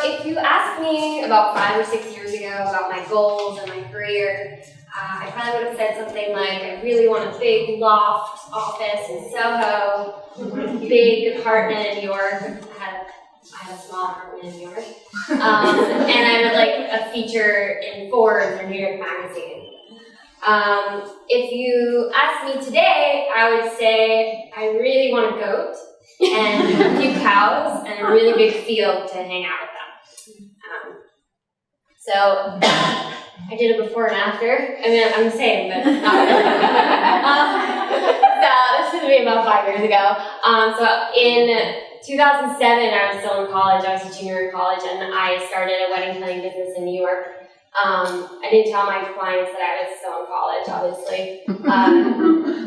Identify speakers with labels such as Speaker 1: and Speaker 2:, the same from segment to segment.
Speaker 1: if you asked me about 5 or 6 years ago about my goals and my career, I probably would have said something like, I really want a big loft office in Soho, big apartment in New York. I had a small apartment in New York. And I would like a feature in Forbes or New York Magazine. If you asked me today, I would say I really want a goat and a few cows and a really big field to hang out with them. So I did it before and after. I mean, I'm the same, but not really. So this was maybe about 5 years ago. So in 2007, I was still in college. I was a junior in college, and I started a wedding planning business in New York. I didn't tell my clients that I was still in college, obviously.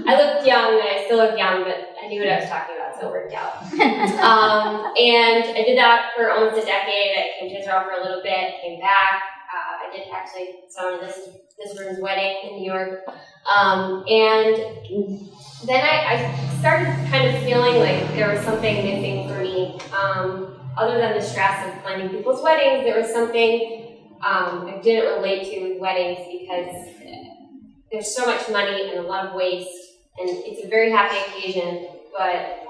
Speaker 1: I looked young, and I still look young, but I knew what I was talking about, so it worked out. And I did that for almost a decade. I came to Israel for a little bit, came back. I did actually someone in this room's wedding in New York. And then I started kind of feeling like there was something missing for me. Other than the stress of planning people's weddings, there was something I didn't relate to with weddings because there's so much money and a lot of waste, and it's a very happy occasion, but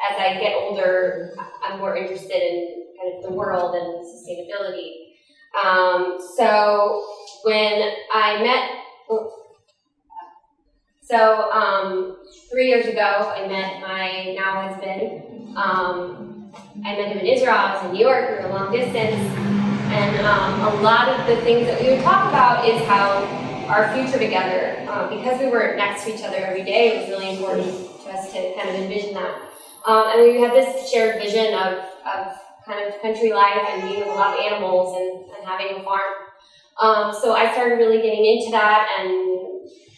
Speaker 1: as I get older, I'm more interested in kind of the world and sustainability. So when I met, 3 years ago, I met my now husband. I met him in Israel. I was in New York. We were long distance. And a lot of the things that we would talk about is how our future together, because we weren't next to each other every day, it was really important to us to kind of envision that. And we had this shared vision of kind of country life and being with a lot of animals and having a farm. So I started really getting into that and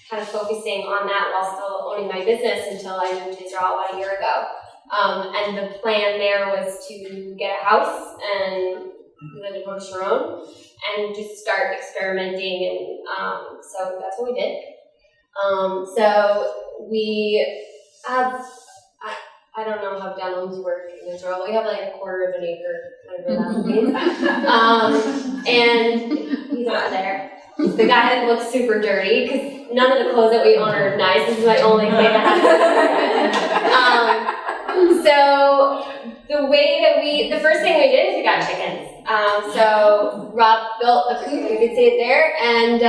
Speaker 1: kind of focusing on that while still owning my business until I moved to Israel about a year ago. And the plan there was to get a house and live in Hoda Sharon and just start experimenting, and so that's what we did. So we have, I don't know how downloads work in Israel. We have like a quarter of an acre, whatever that means. And he's not there. The guy that looks super dirty, because none of the clothes that we own are nice. This is my only thing that has. So the first thing we did is we got chickens. So Rob built a coop, you could see it there, and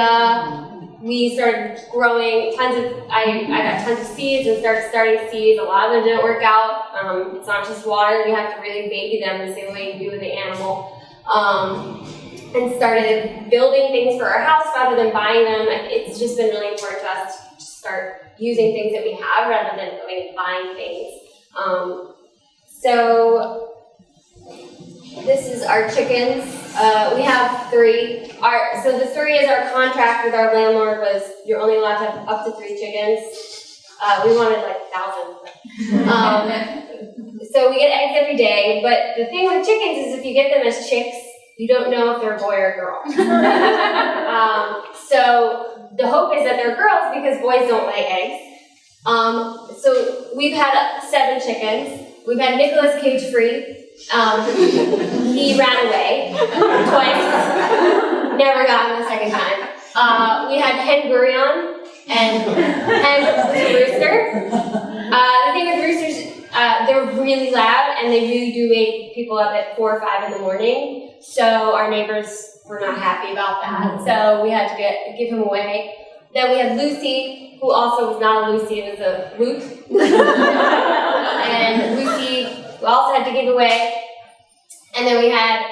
Speaker 1: we started growing I got tons of seeds and starting seeds. A lot of them didn't work out. It's not just water, you have to really baby them the same way you do with the animal. And started building things for our house rather than buying them. It's just been really important to us to start using things that we have rather than going and buying things. So this is our chickens. We have 3. So the story is our contract with our landlord was you're only allowed to have up to 3 chickens. We wanted like 1,000. So we get eggs every day, but the thing with chickens is if you get them as chicks, you don't know if they're a boy or a girl. So the hope is that they're girls because boys don't lay eggs. So we've had 7 chickens. We've had Nicholas cage-free. He ran away twice. Never got him the second time. We had Hen Gurion and Hen was a rooster. The thing with roosters, they're really loud and they really do wake people up at 4 or 5 in the morning. So our neighbors were not happy about that. So we had to give him away. Then we had Lucy, who also was not a Lucy, it was a Luke. And Lucy, we also had to give away. And then we had,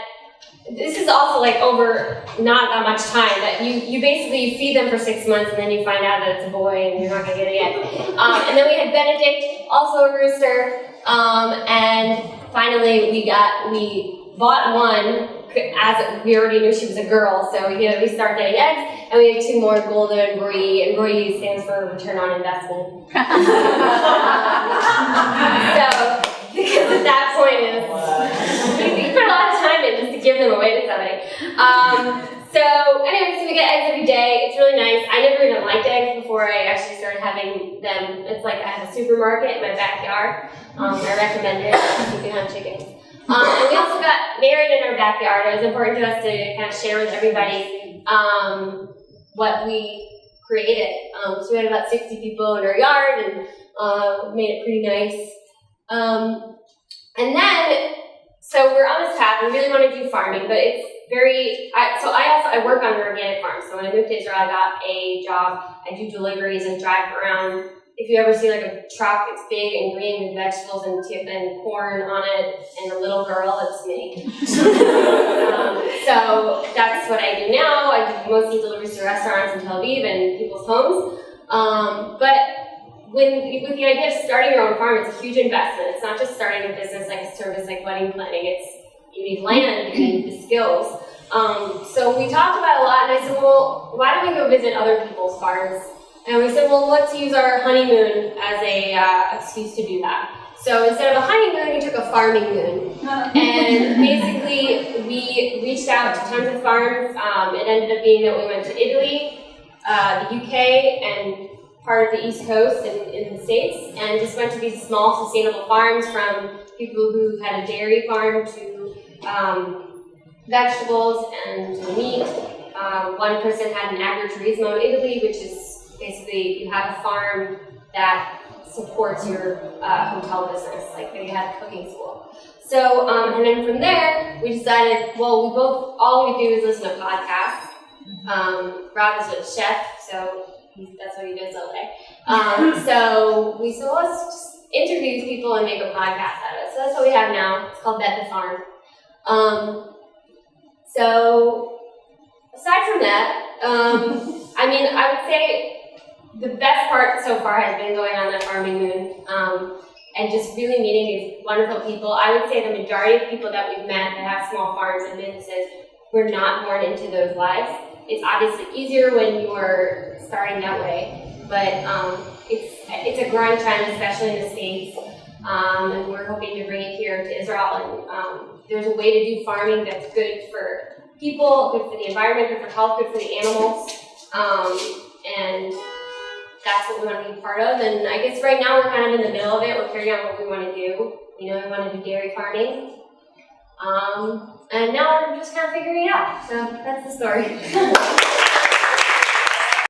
Speaker 1: this is also like over not that much time, that you basically feed them for 6 months and then you find out that it's a boy and you're not gonna get it yet. And then we had Benedict, also a rooster. And finally we bought one as we already knew she was a girl, so we started getting eggs, and we had 2 more, Golden and Bree, and Bree stands for return on investment. So, because at that point you put a lot of time in just to give them away to somebody. So anyway, so we get eggs every day. It's really nice. I never even liked eggs before I actually started having them. It's like I have a supermarket in my backyard. I recommend it if you can have chickens. And we also got married in our backyard. It was important to us to kind of share with everybody what we created. So we had about 60 people in our yard and made it pretty nice. And then, so we're on this path. We really want to do farming, but it's very, I work on an organic farm. So when I moved to Israel, I got a job. I do deliveries and drive around. If you ever see like a truck, it's big and green with vegetables and corn on it, and a little girl, it's me. So that's what I do now. I do mostly deliveries to restaurants in Tel Aviv and people's homes. But with the idea of starting your own farm, it's a huge investment. It's not just starting a business like a service like wedding planning. You need land, you need the skills. So we talked about it a lot, and I said, well, why don't we go visit other people's farms? And we said, well, let's use our honeymoon as a excuse to do that. So instead of a honeymoon, we took a farming moon. And basically, we reached out to tons of farms. It ended up being that we went to Italy, the UK, and part of the East Coast in the States, and just went to these small, sustainable farms, from people who had a dairy farm to vegetables and to meat. One person had an agriturismo in Italy, which is basically, you have a farm that supports your hotel business, like they had a cooking school. So, and then from there, we decided, well, all we do is listen to podcasts. Rob is a chef, so that's what he does all day. So we said, well, let's just interview these people and make a podcast out of it. So that's what we have now. It's called Bet the Farm. So aside from that, I would say the best part so far has been going on that farming moon, and just really meeting these wonderful people. I would say the majority of people that we've met that have small farms and businesses were not born into those lives. It's obviously easier when you're starting that way, but it's a growing trend, especially in the States, and we're hoping to bring it here to Israel. And there's a way to do farming that's good for people, good for the environment, good for health, good for the animals, and that's what we want to be part of. And I guess right now we're kind of in the middle of it. We're figuring out what we want to do. We know we want to do dairy farming. And now we're just kind of figuring it out. So that's the story.